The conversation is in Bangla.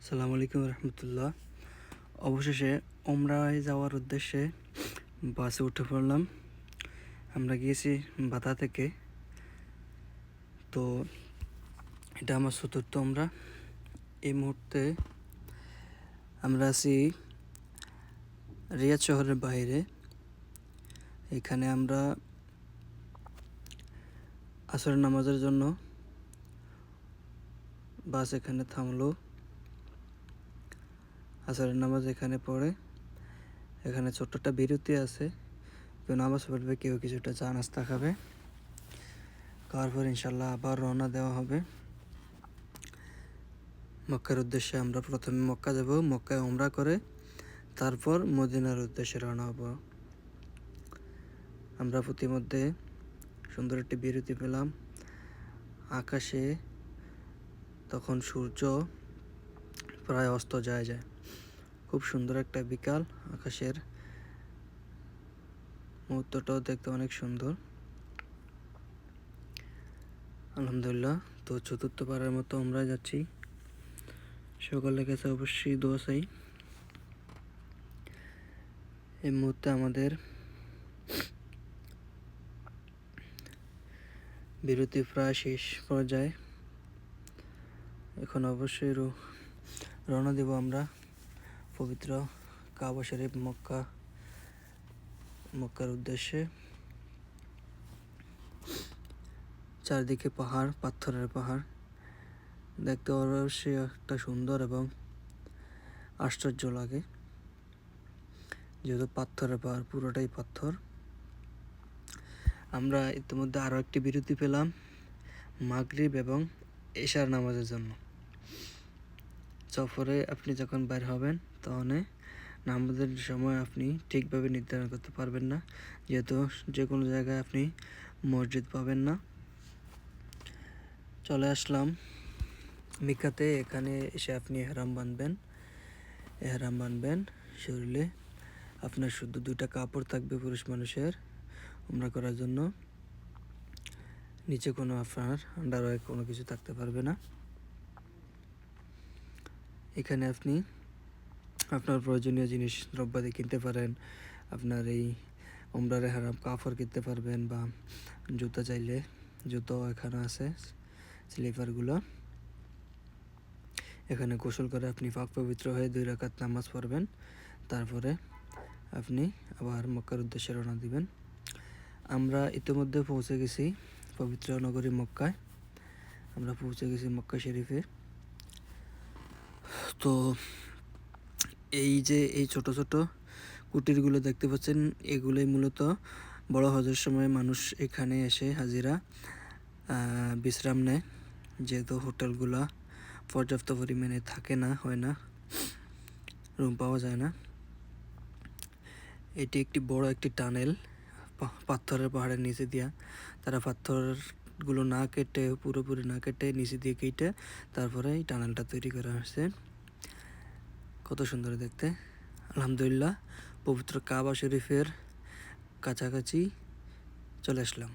আসসালামু আলাইকুম রহমতুল্লাহ। অবশেষে ওমরায় যাওয়ার উদ্দেশ্যে বাসে উঠে পড়লাম। আমরা গিয়েছি বাতা থেকে। তো এটা আমার চতুর্থ ওমরা। এই মুহূর্তে আমরা আছি রিয়াদ শহরের বাইরে। এখানে আমরা আসরের নামাজের জন্য বাস এখানে থামলো। আসরের নামাজ এখানে পড়ে। এখানে ছোট্ট একটা বিরতি আছে, কেউ নামাজ পড়বে, কেউ কিছুটা চা নাস্তা খাবে। খাওয়ার পর ইনশাল্লাহ আবার রওনা দেওয়া হবে মক্কার উদ্দেশ্যে। আমরা প্রথমে মক্কা যাব, মক্কায় ওমরা করে তারপর মদিনার উদ্দেশ্যে রওনা হব। আমরা প্রতিমধ্যে সুন্দর একটি বিরতি পেলাম। আকাশে তখন সূর্য প্রায় অস্ত যায়। খুব সুন্দর একটা বিকাল। আকাশের মুহূর্তটাও দেখতে অনেক সুন্দর। আলহামদুলিল্লাহ। তো চতুর্থবারের মতো আমরা যাচ্ছি। সকলের কাছে অবশ্যই দোয়া চাই। এই মুহূর্তে আমাদের বিরতি প্রায় শেষ পর্যায়ে। এখন অবশ্যই রওনা দেব আমরা পবিত্র কাবা শরীফ মক্কার উদ্দেশ্যে। চারদিকে পাহাড়, পাথরের পাহাড়, দেখতে অবশ্যই একটা সুন্দর এবং আশ্চর্য লাগে, যেহেতু পাথরের পাহাড়, পুরোটাই পাথর। আমরা ইতিমধ্যে আরও একটি বিরতি পেলাম মাগরিব এবং এশার নামাজের জন্য। সফরে আপনি যখন বের হবেন তখন নামাজের সময় আপনি ঠিকভাবে নির্ধারণ করতে পারবেন না, যেহেতু যে কোনো জায়গায় আপনি মসজিদ পাবেন না। চলে আসলাম মিকাতে। এখানে এসে আপনি এহরাম বাঁধবেন। শরীরে আপনার শুধু 2টা কাপড় থাকবে পুরুষ মানুষের উমরা করার জন্য। নিচে কোনো আপনার আন্ডারওয়্যার কোনো কিছু থাকতে পারবে না। এখানে আপনি আপনার প্রয়োজনীয় জিনিস দ্রব্যাদি কিনতে পারেন। আপনার এই উমরার এহরাম কাপড় কিনতে পারবেন, বা জুতা চাইলে জুতো এখানে আছে, স্লিপারগুলো। এখানে গোসল করে আপনি পাক পবিত্র হয়ে 2 রাকাত নামাজ পড়বেন। তারপরে আপনি আবার মক্কার উদ্দেশ্যে রওনা দিবেন। আমরা ইতিমধ্যে পৌঁছে গেছি পবিত্র নগরী মক্কায়। আমরা পৌঁছে গেছি মক্কা শরীফে। তো এই যে এই ছোট ছোট কুটিরগুলো দেখতে পাচ্ছেন, এগুলোই মূলত বড় হজের সময় মানুষ এখানে এসে হাজিরা বিশ্রাম নেয়, যেহেতু হোটেলগুলো পর্যাপ্ত পরিমাণে হয় না, রুম পাওয়া যায় না। এটি একটি বড় একটি টানেল পাথরের পাহাড়ের নিচে দিয়া। তারা পাথরগুলো না কেটে, পুরোপুরি না কেটে, নিচে দিয়ে কেটে তারপরে এই টানেলটা তৈরি করা হয়েছে। কত সুন্দর দেখতে। আলহামদুলিল্লাহ, পবিত্র কাবা শরীফের কাছাকাছি চলে আসলাম।